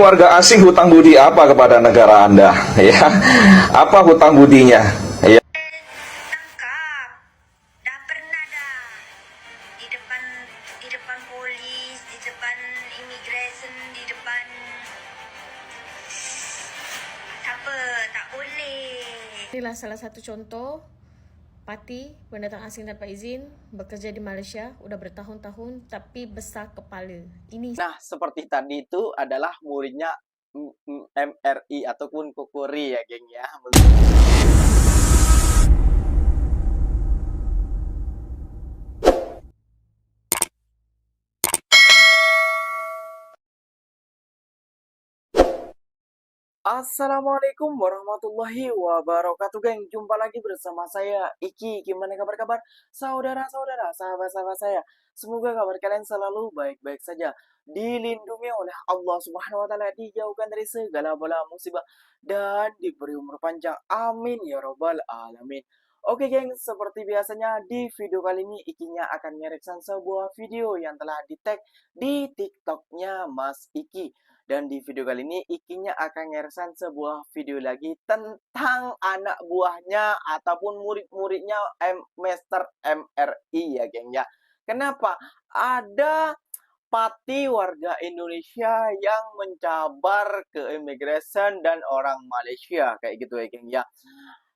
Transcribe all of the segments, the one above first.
Warga asing hutang budi apa kepada negara Anda? Ya, apa hutang budinya? Ya. Tangkap, dah pernah dah di depan polis, di depan immigration, di depan apa, tak boleh. Inilah salah satu contoh parti pendatang asing tanpa izin bekerja di Malaysia udah bertahun-tahun tapi besar kepala. Ini Nah, seperti tadi itu adalah muridnya MRI ataupun Kokori ya, geng ya. Assalamualaikum warahmatullahi wabarakatuh, geng. Jumpa lagi bersama saya Iki. Gimana kabar saudara-saudara, sahabat-sahabat saya? Semoga kabar kalian selalu baik-baik saja, dilindungi oleh Allah Subhanahu wa taala, dijauhkan dari segala bala musibah dan diberi umur panjang. Amin ya robbal alamin. Oke, geng, seperti biasanya di video kali ini Ikinya akan mereaction sebuah video yang telah di-tag di TikToknya Mas Iki. Dan di video kali ini Ikinya akan ngeresan sebuah video lagi tentang anak buahnya ataupun murid-muridnya Master MRI ya, geng ya. Kenapa? Ada pati warga Indonesia yang mencabar ke immigration dan orang Malaysia kayak gitu ya, geng ya.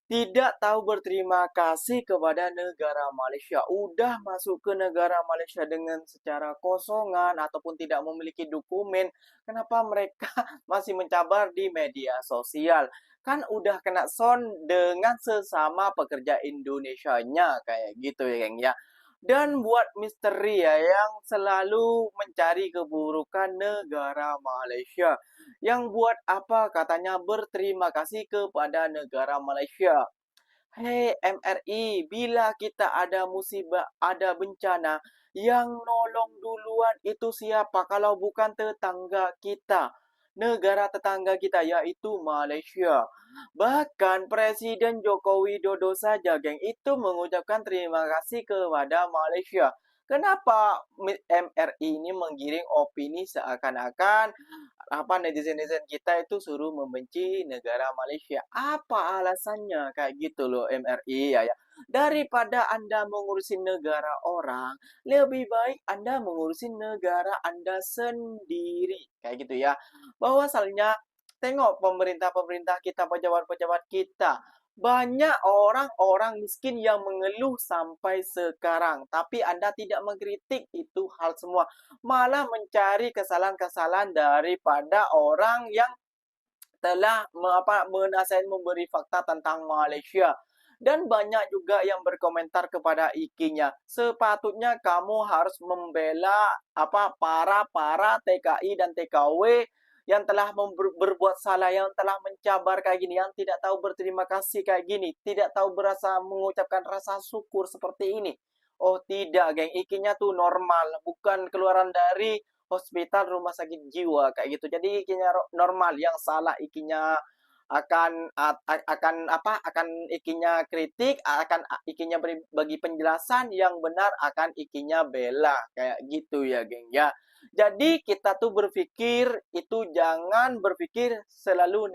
Tidak tahu berterima kasih kepada negara Malaysia. Udah masuk ke negara Malaysia dengan secara kosongan ataupun tidak memiliki dokumen. Kenapa mereka masih mencabar di media sosial? Kan udah kena son dengan sesama pekerja Indonesianya kayak gitu ya, geng ya. Dan buat misteri ya yang selalu mencari keburukan negara Malaysia. Yang buat apa katanya berterima kasih kepada negara Malaysia. Hei MRI, bila kita ada musibah, ada bencana, yang nolong duluan itu siapa kalau bukan tetangga kita? Negara tetangga kita yaitu Malaysia. Bahkan Presiden Joko Widodo saja, geng, itu mengucapkan terima kasih kepada Malaysia. Kenapa MRI ini menggiring opini seakan-akan netizen-netizen kita itu suruh membenci negara Malaysia? Apa alasannya kayak gitu loh MRI ya? Daripada Anda mengurusin negara orang, lebih baik Anda mengurusin negara Anda sendiri. Kayak gitu ya. Bahwasalnya tengok pemerintah-pemerintah kita, pejabat-pejabat kita. Banyak orang-orang miskin yang mengeluh sampai sekarang. Tapi Anda tidak mengkritik itu hal semua. Malah mencari kesalahan-kesalahan daripada orang yang telah menasihat memberi fakta tentang Malaysia. Dan banyak juga yang berkomentar kepada Ikinya. Sepatutnya kamu harus membela para TKI dan TKW yang telah berbuat salah, yang telah mencabar kayak gini, yang tidak tahu berterima kasih kayak gini, tidak tahu mengucapkan rasa syukur seperti ini. Oh tidak, geng, Ikinya tuh normal, bukan keluaran dari hospital rumah sakit jiwa kayak gitu. Jadi Ikinya normal, yang salah Ikinya akan Ikinya kritik, akan Ikinya bagi penjelasan, yang benar akan Ikinya bela kayak gitu ya, geng ya. Jadi kita tuh berpikir itu jangan berpikir selalu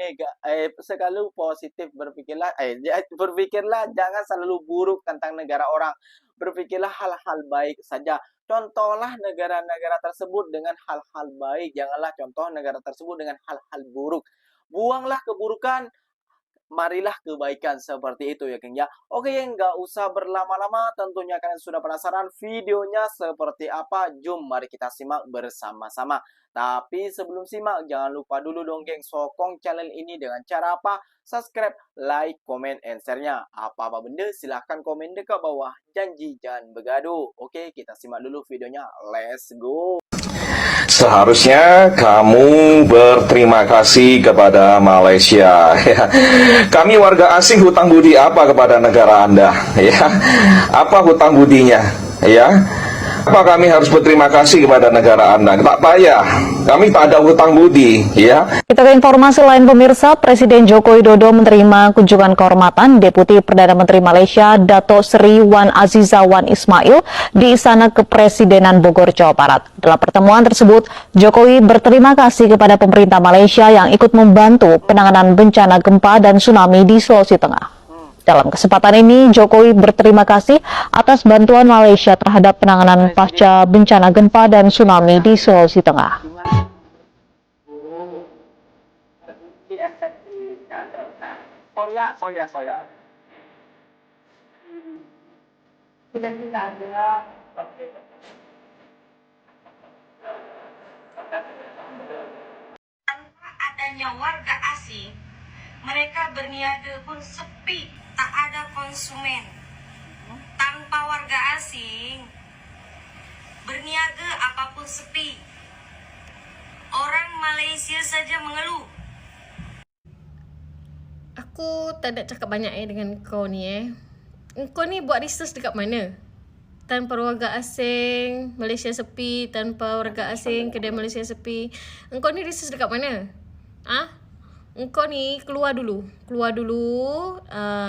selalu positif, berpikirlah jangan selalu buruk tentang negara orang. Berpikirlah hal-hal baik saja. Contohlah negara-negara tersebut dengan hal-hal baik, janganlah contoh negara tersebut dengan hal-hal buruk. Buanglah keburukan, marilah kebaikan, seperti itu ya, geng ya. Oke, nggak usah berlama-lama, tentunya kalian sudah penasaran videonya seperti apa. Jom mari kita simak bersama-sama. Tapi sebelum simak, jangan lupa dulu dong, geng, sokong channel ini dengan cara apa? Subscribe, like, comment, and share-nya. Apa-apa benda silahkan komen dekat bawah. Janji jangan begaduh. Oke, kita simak dulu videonya. Let's go. Seharusnya kamu berterima kasih kepada Malaysia. Ya. Kami warga asing hutang budi apa kepada negara Anda? Ya. Apa hutang budinya? Ya. Apa kami harus berterima kasih kepada negara Anda? Tak payah, kami tak ada hutang budi, ya. Kita ke informasi lain pemirsa, Presiden Joko Widodo menerima kunjungan kehormatan Deputi Perdana Menteri Malaysia Dato Seri Wan Aziza Wan Ismail di Istana Kepresidenan Bogor, Jawa Barat. Dalam pertemuan tersebut, Jokowi berterima kasih kepada pemerintah Malaysia yang ikut membantu penanganan bencana gempa dan tsunami di Sulawesi Tengah. Dalam kesempatan ini, Jokowi berterima kasih atas bantuan Malaysia terhadap penanganan pasca bencana gempa dan tsunami di Sulawesi Tengah. Tanpa adanya warga asing, mereka berniaga pun sepi, tak ada konsumen. Tanpa warga asing, berniaga apapun sepi. Orang Malaysia saja mengeluh. Aku tak nak cakap banyak dengan kau ni. Kau ni buat research dekat mana? Tanpa warga asing, Malaysia sepi. Tanpa warga asing, kedai Malaysia sepi. Engkau ni research dekat mana? Engkau ni keluar dulu.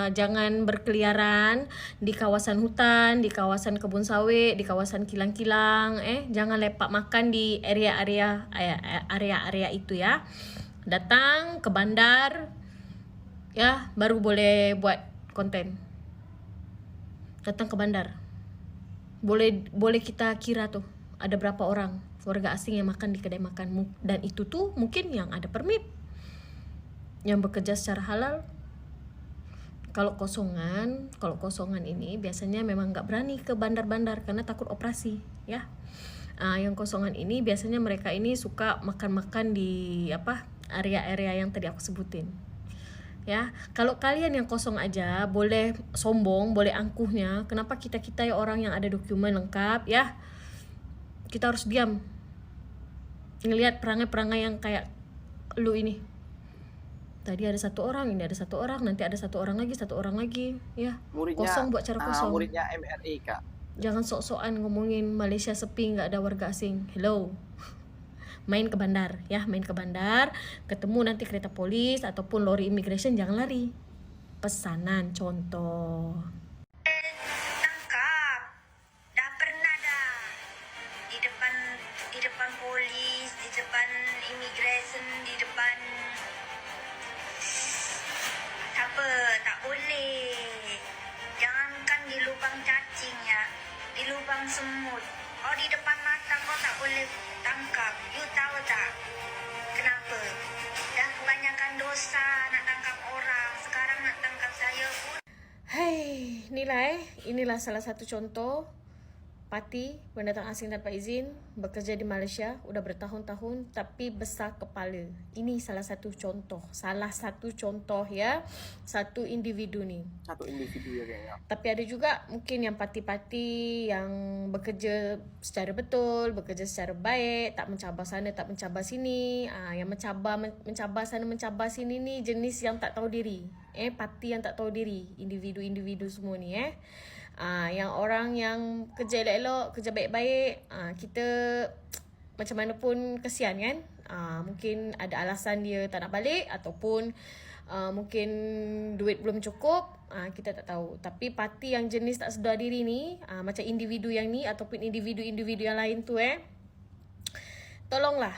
Jangan berkeliaran di kawasan hutan, di kawasan kebun sawit, di kawasan kilang-kilang. Jangan lepak makan di area-area itu ya. Datang ke bandar, ya, baru boleh buat konten. Datang ke bandar. Boleh kita kira tuh ada berapa orang warga asing yang makan di kedai makan, dan itu tuh mungkin yang ada permit, yang bekerja secara halal. Kalau kosongan ini biasanya memang nggak berani ke bandar-bandar karena takut operasi, ya. Yang kosongan ini biasanya mereka ini suka makan-makan di area-area yang tadi aku sebutin. Ya, kalau kalian yang kosong aja boleh sombong, boleh angkuhnya, kenapa kita orang yang ada dokumen lengkap, ya, kita harus diam ngelihat perangai-perangai yang kayak lu ini. Tadi ada satu orang, ini ada satu orang, nanti ada satu orang lagi, ya. Kosong buat cara kosong. Muridnya MRI, Kak. Jangan sok-sokan ngomongin Malaysia sepi nggak ada warga asing. Hello. Main ke bandar, ya, ketemu nanti kereta polis ataupun lori immigration, jangan lari. Pesanan contoh. Tangkap. Dah pernah dah. Di depan polis, di depan immigration, di depan tak boleh. Jangankan di lubang cacing ya, di lubang semut. Oh, di depan mata kau tak boleh tangkap. You tahu tak? Kenapa? Dah kebanyakan dosa nak tangkap orang. Sekarang nak tangkap saya pun. Hai, inilah salah satu contoh parti pendatang asing tanpa izin bekerja di Malaysia udah bertahun-tahun tapi besar kepala. Ini salah satu contoh ya, satu individu nih. Satu individu ya kayaknya. Tapi ada juga mungkin yang parti-parti yang bekerja secara betul, bekerja secara baik, tak mencabar sana, tak mencabar sini. Yang mencabar sana, mencabar sini ni jenis yang tak tahu diri. Parti yang tak tahu diri, individu-individu semua ni. Yang orang yang kerja elok-elok, kerja baik-baik, kita macam mana pun kesian kan. Mungkin ada alasan dia tak nak balik, ataupun mungkin duit belum cukup, kita tak tahu. Tapi parti yang jenis tak sedar diri ni, macam individu yang ni ataupun individu-individu yang lain tu, tolonglah.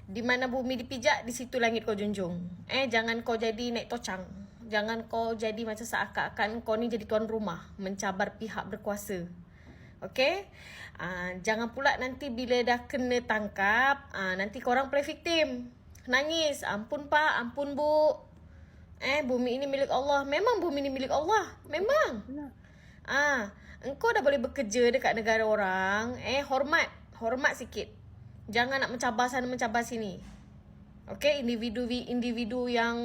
Di mana bumi dipijak, di situ langit kau junjung. Jangan kau jadi naik tocang. Jangan kau jadi macam seakan-akan kau ni jadi tuan rumah, mencabar pihak berkuasa. Okay? Jangan pula nanti bila dah kena tangkap, nanti korang play victim. Nangis, ampun pak, ampun bu. Bumi ini milik Allah. Memang bumi ini milik Allah. Memang. Engkau dah boleh bekerja dekat negara orang. Hormat sikit. Jangan nak mencabar sana, mencabar sini. Okay, individu yang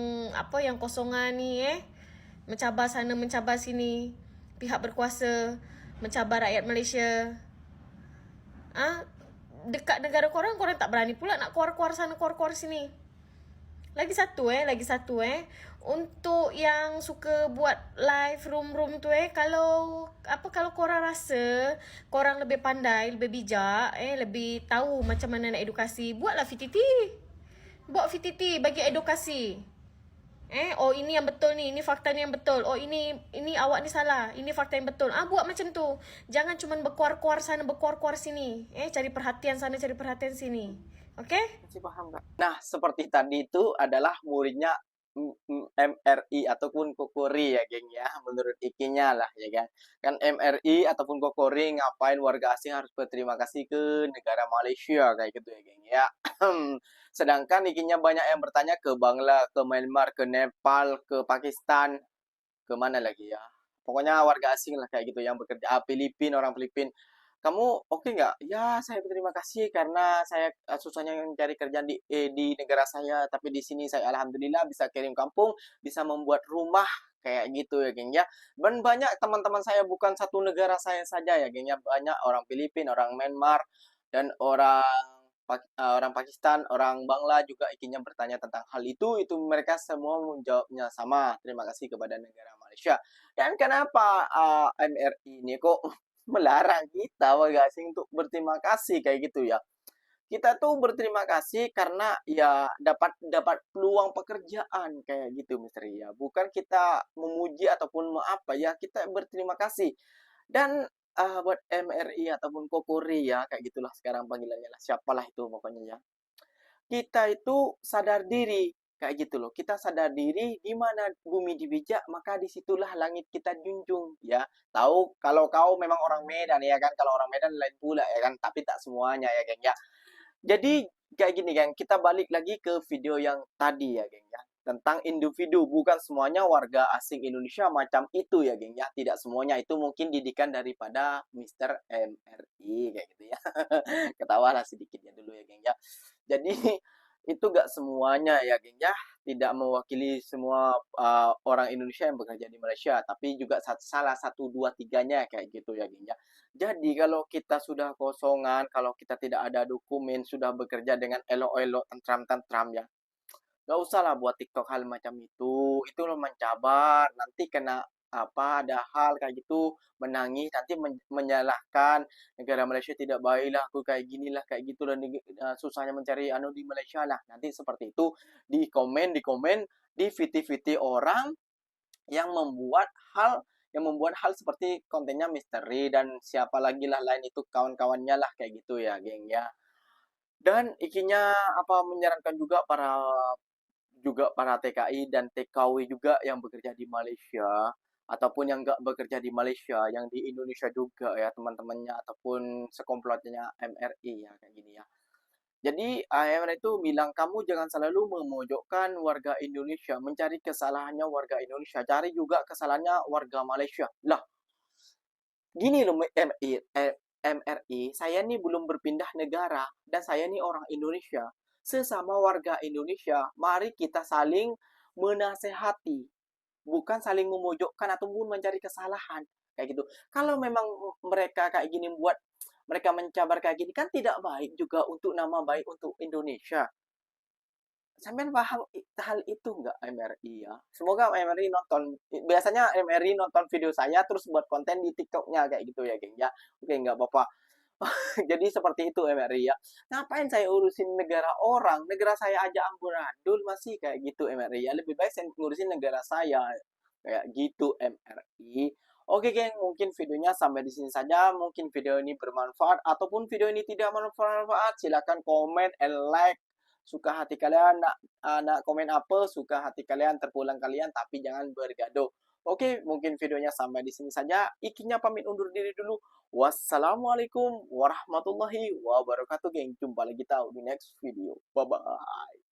yang kosongan ni, mencabar sana, mencabar sini, pihak berkuasa, mencabar rakyat Malaysia. Dekat negara korang tak berani pula nak keluar-keluar sana, keluar-keluar sini. lagi satu untuk yang suka buat live room tu kalau korang rasa korang lebih pandai, lebih bijak, lebih tahu macam mana nak edukasi, buatlah VTT. Buat VTT bagi edukasi. Oh ini yang betul ni, ini fakta ni yang betul. Oh ini awak ni salah, ini fakta yang betul. Buat macam tu. Jangan cuma berkuar-kuar sana, berkuar-kuar sini. Cari perhatian sana, cari perhatian sini. Okay? Masih paham nggak? Nah, seperti tadi itu adalah muridnya MRI ataupun Kokori ya, geng ya. Menurut ikinya lah ya kan. Kan MRI ataupun Kokori ngapain warga asing harus berterima kasih ke negara Malaysia kayak gitu ya, geng ya. Sedangkan ikinya banyak yang bertanya ke Bangla, ke Myanmar, ke Nepal, ke Pakistan, ke mana lagi ya. Pokoknya warga asing lah kayak gitu yang bekerja. Orang Filipin. Kamu oke nggak? Ya, saya berterima kasih karena saya susahnya mencari kerjaan di negara saya, tapi di sini saya alhamdulillah bisa kirim kampung, bisa membuat rumah kayak gitu ya, geng ya. Dan banyak teman-teman saya bukan satu negara saya saja ya, geng ya. Banyak orang Filipina, orang Myanmar, dan orang Pakistan, orang Bangla juga ikinya bertanya tentang hal itu. Itu mereka semua menjawabnya sama. Terima kasih kepada negara Malaysia. Dan kenapa MRI ini kok melarang kita warga asing untuk berterima kasih kayak gitu ya. Kita tuh berterima kasih karena ya dapat peluang pekerjaan kayak gitu misteri ya. Bukan kita memuji ataupun apa ya, kita berterima kasih. Dan buat MRI ataupun Kokori ya, kayak gitulah sekarang panggilannya lah. Siapalah itu pokoknya ya. Kita itu sadar diri kayak gitu loh. Kita sadar diri di mana bumi dipijak, maka disitulah langit kita junjung ya. Tahu kalau kau memang orang Medan ya kan, kalau orang Medan lain pula ya kan, tapi tak semuanya ya geng ya. Jadi kayak gini geng, kita balik lagi ke video yang tadi ya geng ya, tentang individu, bukan semuanya warga asing Indonesia macam itu ya geng ya, tidak semuanya, itu mungkin didikan daripada Mr. MRI kayak gitu ya. Ketawalah sedikitnya dulu ya geng ya. Jadi itu gak semuanya ya geng ya, tidak mewakili semua orang Indonesia yang bekerja di Malaysia, tapi juga salah satu dua tiganya kayak gitu ya geng ya. Jadi kalau kita sudah kosongan, kalau kita tidak ada dokumen, sudah bekerja dengan elok-elok, tentram-tentram ya, gak usah lah buat TikTok hal macam itu lo mencabar, nanti kena ada hal kayak gitu, menangis, nanti menyalahkan negara Malaysia tidak baik lah, aku kayak gini lah, kayak gitu, dan susahnya mencari di Malaysia lah, nanti seperti itu di komen di VT orang yang membuat hal seperti kontennya misteri dan siapa lagi lah lain itu kawan-kawannya lah kayak gitu ya geng ya. Dan ikinya menyarankan juga para TKI dan TKW juga yang bekerja di Malaysia ataupun yang nggak bekerja di Malaysia, yang di Indonesia juga ya teman-temannya ataupun sekomplotnya MRI ya kayak gini ya. Jadi MRI itu bilang kamu jangan selalu memojokkan warga Indonesia, mencari kesalahannya warga Indonesia, cari juga kesalahannya warga Malaysia. Lah, gini loh MRI, saya nih belum berpindah negara dan saya nih orang Indonesia. Sesama warga Indonesia, mari kita saling menasehati, bukan saling memojokkan ataupun mencari kesalahan kayak gitu. Kalau memang mereka kayak gini mereka mencabar kayak gini kan tidak baik juga untuk nama baik untuk Indonesia. Sampai paham hal itu nggak MRI ya? Semoga MRI nonton. Biasanya MRI nonton video saya terus buat konten di TikToknya kayak gitu ya geng ya. Oke nggak apa-apa. Jadi seperti itu MRI ya. Ngapain saya urusin negara orang? Negara saya aja amburadul masih kayak gitu MRI ya. Lebih baik saya ngurusin negara saya. Kayak gitu MRI. Oke geng, mungkin videonya sampai di sini saja. Mungkin video ini bermanfaat ataupun video ini tidak bermanfaat. Silakan komen and like. Suka hati kalian nak komen apa, suka hati kalian, terpulang kalian, tapi jangan bergaduh. Oke, mungkin videonya sampai di sini saja. Ikinya pamit undur diri dulu. Wassalamualaikum warahmatullahi wabarakatuh, geng. Jumpa lagi tahu di next video. Bye-bye.